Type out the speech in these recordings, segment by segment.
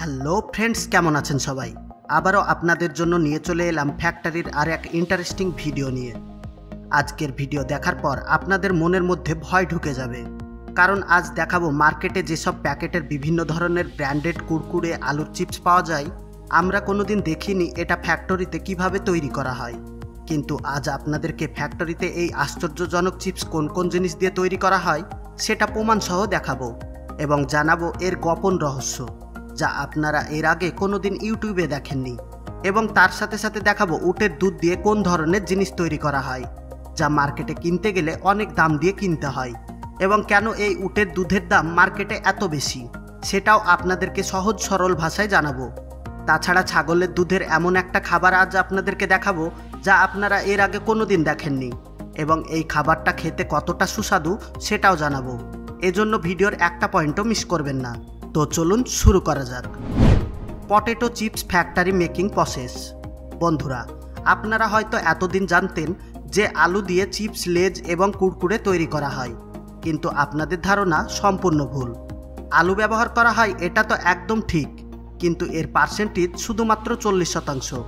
Hello friends, কেমন আছেন সবাই? আবারও আপনাদের জন্য নিয়ে চলে এলাম ফ্যাক্টরির আর এক ইন্টারেস্টিং ভিডিও নিয়ে। আজকের ভিডিও দেখার পর আপনাদের মনের মধ্যে ভয় ঢুকে যাবে, কারণ আজ দেখাবো মার্কেটে যেসব প্যাকেটের বিভিন্ন ধরনের ব্র্যান্ডেড কুরকুরে আলুর চিপস পাওয়া যায়, আমরা কোনোদিন দেখিনি এটা ফ্যাক্টরিতে কিভাবে তৈরি করা হয়। কিন্তু আজ আপনাদেরকে ফ্যাক্টরিতে এই আশ্চর্যজনক চিপস কোন কোন জিনিস দিয়ে তৈরি করা হয় সেটা প্রমাণসহ দেখাবো এবং জানাবো এর গোপন রহস্য, যা আপনারা এর আগে কোনোদিন ইউটিউবে দেখেননি। এবং তার সাথে সাথে দেখাবো উটের দুধ দিয়ে কোন ধরনের জিনিস তৈরি করা হয়, যা মার্কেটে কিনতে গেলে অনেক দাম দিয়ে কিনতে হয়, এবং কেন এই উটের দুধের দাম মার্কেটে এত বেশি সেটাও আপনাদেরকে সহজ সরল ভাষায় জানাবো। তাছাড়া ছাগলের দুধের এমন একটা খাবার আজ আপনাদেরকে দেখাবো যা আপনারা এর আগে কোনোদিন দেখেননি, এবং এই খাবারটা খেতে কতটা সুস্বাদু সেটাও জানাবো। এজন্য ভিডিওর একটা পয়েন্টও মিস করবেন না। তো চলুন শুরু করা যাক। Potato chips factory making process. বন্ধুরা, আপনারা হয়তো এতদিন জানতেন যে আলু দিয়ে চিপস, লেজ এবং কুরকুরে তৈরি করা হয়, কিন্তু আপনাদের ধারণা সম্পূর্ণ ভুল। আলু ব্যবহার করা হয় এটা তো একদম ঠিক, কিন্তু এর পার্সেন্টেজ শুধুমাত্র 40%।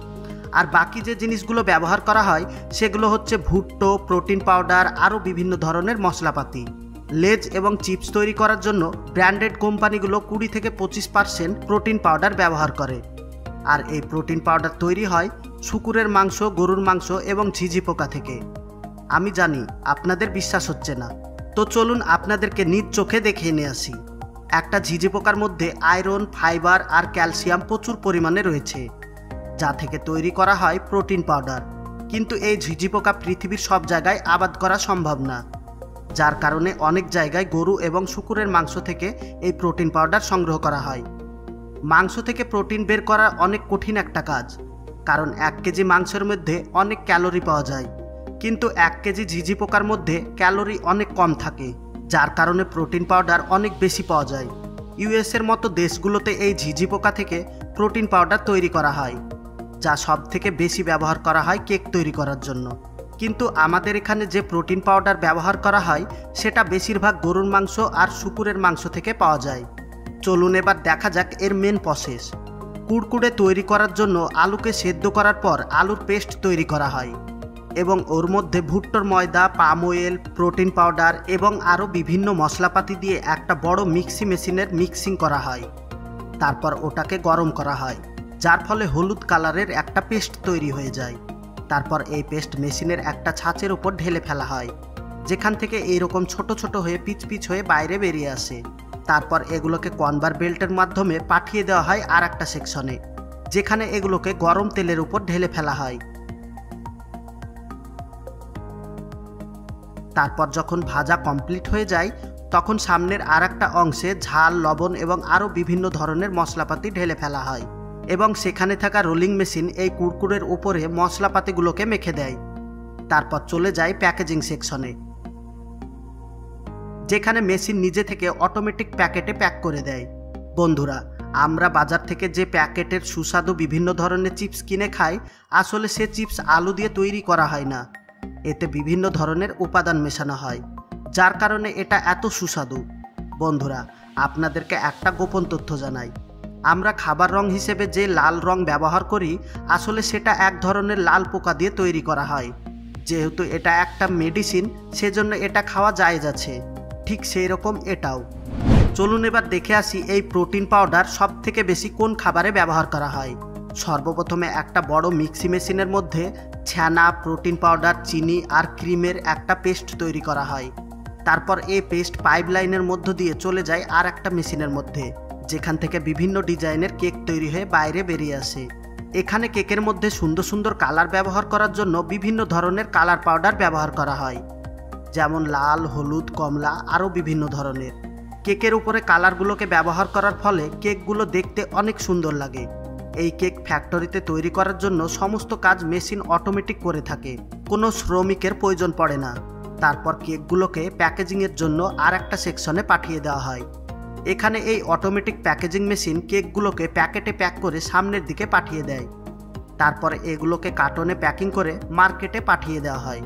আর বাকি যে জিনিসগুলো ব্যবহার করা হয় সেগুলো হচ্ছে ভুট্টো, প্রোটিন পাউডার, আরও বিভিন্ন ধরনের মশলাপাতি। লেজ এবং চিপস তৈরি করার জন্য ব্র্যান্ডেড কোম্পানিগুলো 20 থেকে 25% প্রোটিন পাউডার ব্যবহার করে। আর এই প্রোটিন পাউডার তৈরি হয় শূকরের মাংস, গরুর মাংস এবং ঝিঝি পোকা থেকে। আমি জানি আপনাদের বিশ্বাস হচ্ছে না, তো চলুন আপনাদেরকে নিজ চোখে দেখিয়ে নিয়ে আসি। একটা ঝিঝি পোকার মধ্যে আয়রন, ফাইবার আর ক্যালসিয়াম প্রচুর পরিমাণে রয়েছে, যা থেকে তৈরি করা হয় প্রোটিন পাউডার। কিন্তু এই ঝিঝি পোকা পৃথিবীর সব জায়গায় আবাদ করা সম্ভব না, যার কারণে অনেক জায়গায় গরু এবং শূকরের মাংস থেকে এই প্রোটিন পাউডার সংগ্রহ করা হয়। মাংস থেকে প্রোটিন বের করা অনেক কঠিন একটা কাজ, কারণ 1 কেজি মাংসের মধ্যে অনেক ক্যালোরি পাওয়া যায়, কিন্তু 1 কেজি ঝিঝি পোকার মধ্যে ক্যালোরি অনেক কম থাকে, যার কারণে প্রোটিন পাউডার অনেক বেশি পাওয়া যায়। ইউএসের মতো দেশগুলোতে এই ঝিঝি পোকা থেকে প্রোটিন পাউডার তৈরি করা হয়, যা সব থেকে বেশি ব্যবহার করা হয় কেক তৈরি করার জন্য। কিন্তু আমাদের এখানে যে প্রোটিন পাউডার ব্যবহার করা হয় সেটা বেশিরভাগ গরুর মাংস আর শূকরের মাংস থেকে পাওয়া যায়। চলুন এবার দেখা যাক এর মেন প্রসেস। কুরকুরে তৈরি করার জন্য আলুকে সেদ্ধ করার পর আলুর পেস্ট তৈরি করা হয়, এবং ওর মধ্যে ভুট্টোর ময়দা, পাম অয়েল, প্রোটিন পাউডার এবং আরও বিভিন্ন মশলাপাতি দিয়ে একটা বড় মিক্সি মেশিনের মিক্সিং করা হয়। তারপর ওটাকে গরম করা হয়, যার ফলে হলুদ কালারের একটা পেস্ট তৈরি হয়ে যায়। তারপর এই পেস্ট মেশিনের একটা ছাঁচের উপর ঢেলে ফেলা হয়, যেখান থেকে এইরকম ছোট ছোট হয়ে পিচ পিচ হয়ে বাইরে বেরিয়ে আসে। তারপর এগুলোকে কনভার বেল্টের মাধ্যমে পাঠিয়ে দেওয়া হয় আর একটা সেকশনে, যেখানে এগুলোকে গরম তেলের উপর ঢেলে ফেলা হয়। তারপর যখন ভাজা কমপ্লিট হয়ে যায় তখন সামনের আর একটা অংশে ঝাল, লবণ এবং আরও বিভিন্ন ধরনের মশলাপাতি ঢেলে ফেলা হয়, এবং সেখানে থাকা রোলিং মেশিন এই কুরকুরের উপরে মশলাপাতিগুলোকে মেখে দেয়। তারপর চলে যায় প্যাকেজিং সেকশনে, যেখানে মেশিন নিজে থেকে অটোমেটিক প্যাকেটে প্যাক করে দেয়। বন্ধুরা, আমরা বাজার থেকে যে প্যাকেটের সুস্বাদু বিভিন্ন ধরনের চিপস কিনে খাই, আসলে সে চিপস আলু দিয়ে তৈরি করা হয় না। এতে বিভিন্ন ধরনের উপাদান মেশানো হয়, যার কারণে এটা এত সুস্বাদু। বন্ধুরা, আপনাদেরকে একটা গোপন তথ্য জানাই। আমরা খাবার রং হিসেবে যে লাল রং ব্যবহার করি, আসলে সেটা এক ধরনের লাল পোকা দিয়ে তৈরি করা হয়। যেহেতু এটা একটা মেডিসিন, সেজন্য এটা খাওয়া জায়েজ আছে। ঠিক সেই রকম এটাও। চলুন এবার দেখে আসি এই প্রোটিন পাউডার সব থেকে বেশি কোন খাবারে ব্যবহার করা হয়। সর্বপ্রথমে একটা বড় মিক্সি মেশিনের মধ্যে ছানা, প্রোটিন পাউডার, চিনি আর ক্রিমের একটা পেস্ট তৈরি করা হয়। তারপর এই পেস্ট পাইপলাইনের মধ্য দিয়ে চলে যায় আর একটা মেশিনের মধ্যে, যেখান থেকে বিভিন্ন ডিজাইনের কেক তৈরি হয়ে বাইরে বেরিয়ে আসে। এখানে কেকের মধ্যে সুন্দর সুন্দর কালার ব্যবহার করার জন্য বিভিন্ন ধরনের কালার পাউডার ব্যবহার করা হয়, যেমন লাল, হলুদ, কমলা, আরও বিভিন্ন ধরনের। কেকের উপরে কালারগুলোকে ব্যবহার করার ফলে কেকগুলো দেখতে অনেক সুন্দর লাগে। এই কেক ফ্যাক্টরিতে তৈরি করার জন্য সমস্ত কাজ মেশিন অটোমেটিক করে থাকে, কোনো শ্রমিকের প্রয়োজন পড়ে না। তারপর কেকগুলোকে প্যাকেজিংয়ের জন্য আর একটা সেকশনে পাঠিয়ে দেওয়া হয়। এখানে এই অটোমেটিক প্যাকেজিং মেশিন কেকগুলোকে প্যাকেটে প্যাক করে সামনের দিকে পাঠিয়ে দেয়। তারপর এগুলোকে কার্টনে প্যাকিং করে মার্কেটে পাঠিয়ে দেওয়া হয়।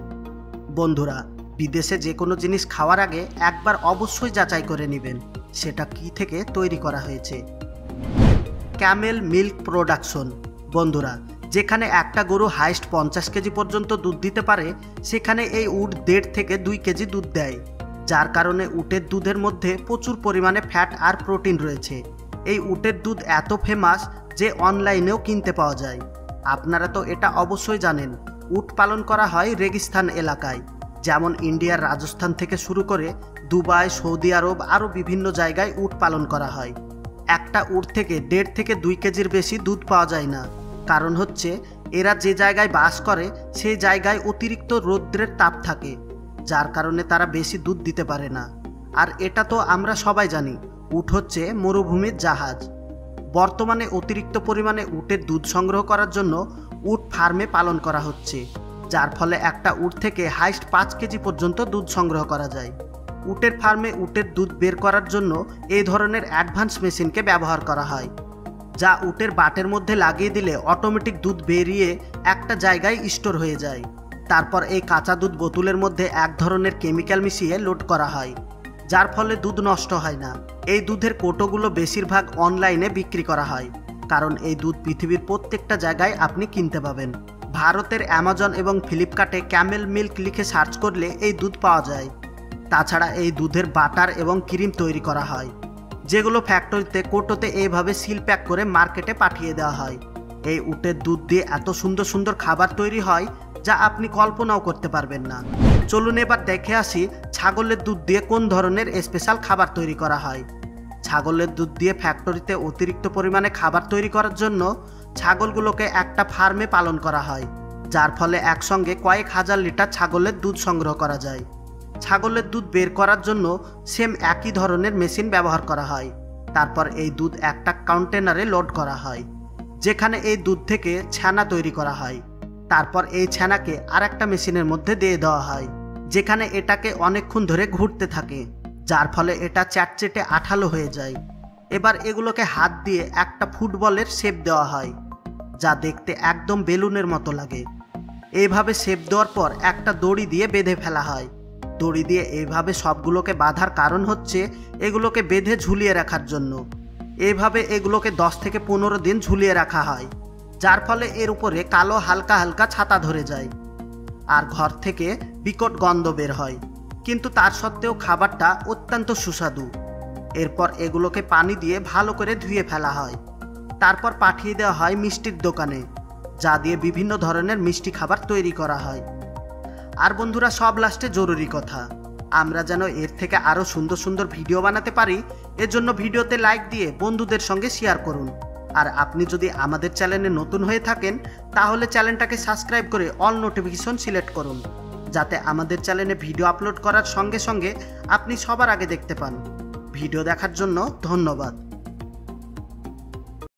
বন্ধুরা, বিদেশে যে কোনো জিনিস খাওয়ার আগে একবার অবশ্যই যাচাই করে নেবেন সেটা কি থেকে তৈরি করা হয়েছে। Camel milk production. বন্ধুরা, যেখানে একটা গরু হাইস্ট 50 কেজি পর্যন্ত দুধ দিতে পারে, সেখানে এই উট 1.5 থেকে 2 কেজি দুধ দেয়, যার কারণে উটের দুধের মধ্যে প্রচুর পরিমাণে ফ্যাট আর প্রোটিন রয়েছে। এই উটের দুধ এত ফেমাস যে অনলাইনেও কিনতে পাওয়া যায়। আপনারা তো এটা অবশ্যই জানেন, উট পালন করা হয় রেগিস্তান এলাকায়, যেমন ইন্ডিয়ার রাজস্থান থেকে শুরু করে দুবাই, সৌদি আরব আরও বিভিন্ন জায়গায় উট পালন করা হয়। একটা উট থেকে 1.5 থেকে 2 কেজির বেশি দুধ পাওয়া যায় না। কারণ হচ্ছে এরা যে জায়গায় বাস করে সেই জায়গায় অতিরিক্ত রৌদ্রের তাপ থাকে, যার কারণে তারা বেশি দুধ দিতে পারে না। আর এটা তো আমরা সবাই জানি, উট হচ্ছে মরুভূমির জাহাজ। বর্তমানে অতিরিক্ত পরিমাণে উটের দুধ সংগ্রহ করার জন্য উট ফার্মে পালন করা হচ্ছে, যার ফলে একটা উট থেকে হাইস্ট 5 কেজি পর্যন্ত দুধ সংগ্রহ করা যায়। উটের ফার্মে উটের দুধ বের করার জন্য এই ধরনের অ্যাডভান্স মেশিনকে ব্যবহার করা হয়, যা উটের বাটের মধ্যে লাগিয়ে দিলে অটোমেটিক দুধ বেরিয়ে একটা জায়গায় স্টোর হয়ে যায়। তারপর এই কাঁচা দুধ বোতলের মধ্যে এক ধরনের কেমিক্যাল মিশিয়ে লোড করা হয়, যার ফলে দুধ নষ্ট হয় না। এই দুধের কোটোগুলো বেশিরভাগ অনলাইনে বিক্রি করা হয়, কারণ এই দুধ পৃথিবীর প্রত্যেকটা জায়গায় আপনি কিনতে পাবেন। ভারতের অ্যামাজন এবং ফ্লিপকার্টে ক্যামেল মিল্ক লিখে সার্চ করলে এই দুধ পাওয়া যায়। তাছাড়া এই দুধের বাটার এবং ক্রিম তৈরি করা হয়, যেগুলো ফ্যাক্টরিতে কোটোতে এইভাবে সিল প্যাক করে মার্কেটে পাঠিয়ে দেওয়া হয়। এই উটের দুধ দিয়ে এত সুন্দর সুন্দর খাবার তৈরি হয় যা আপনি কল্পনাও করতে পারবেন না। চলুন এবার দেখে আসি ছাগলের দুধ দিয়ে কোন ধরনের স্পেশাল খাবার তৈরি করা হয়। ছাগলের দুধ দিয়ে ফ্যাক্টরিতে অতিরিক্ত পরিমাণে খাবার তৈরি করার জন্য ছাগলগুলোকে একটা ফার্মে পালন করা হয়, যার ফলে একসঙ্গে কয়েক হাজার লিটার ছাগলের দুধ সংগ্রহ করা যায়। ছাগলের দুধ বের করার জন্য সেম একই ধরনের মেশিন ব্যবহার করা হয়। তারপর এই দুধ একটা কন্টেনারে লোড করা হয়, যেখানে এই দুধ থেকে ছানা তৈরি করা হয়। তারপর এই ছানাকে আরেকটা মেশিনের মধ্যে দিয়ে দেওয়া হয়, যেখানে এটাকে অনেকক্ষণ ধরে ঘুরতে থাকে, যার ফলে এটা চ্যাটচেটে আঠালো হয়ে যায়। এবার এগুলোকে হাত দিয়ে একটা ফুটবলের শেপ দেওয়া হয়, যা দেখতে একদম বেলুনের মতো লাগে। এইভাবে শেপ দেওয়ার পর একটা দড়ি দিয়ে বেঁধে ফেলা হয়। দড়ি দিয়ে এইভাবে সবগুলোকে বাঁধার কারণ হচ্ছে এগুলোকে বেঁধে ঝুলিয়ে রাখার জন্য। এইভাবে এগুলোকে 10 থেকে 15 দিন ঝুলিয়ে রাখা হয়, যার ফলে এর উপরে কালো হালকা হালকা ছাতা ধরে যায় আর ঘর থেকে বিকট গন্ধ বের হয়, কিন্তু তার সত্ত্বেও খাবারটা অত্যন্ত সুস্বাদু। এরপর এগুলোকে পানি দিয়ে ভালো করে ধুয়ে ফেলা হয়। তারপর পাঠিয়ে দেওয়া হয় মিষ্টির দোকানে, যা দিয়ে বিভিন্ন ধরনের মিষ্টি খাবার তৈরি করা হয়। আর বন্ধুরা, সব লাস্টে জরুরি কথা, আমরা যেন এর থেকে আরও সুন্দর সুন্দর ভিডিও বানাতে পারি, এজন্য ভিডিওতে লাইক দিয়ে বন্ধুদের সঙ্গে শেয়ার করুন। আর আপনি যদি আমাদের চ্যানেলে নতুন হয়ে থাকেন, তাহলে চ্যানেলটাকে সাবস্ক্রাইব করে অল নোটিফিকেশন সিলেক্ট করুন, যাতে আমাদের চ্যানেলে ভিডিও আপলোড করার সঙ্গে সঙ্গে আপনি সবার আগে দেখতে পান। ভিডিও দেখার জন্য ধন্যবাদ।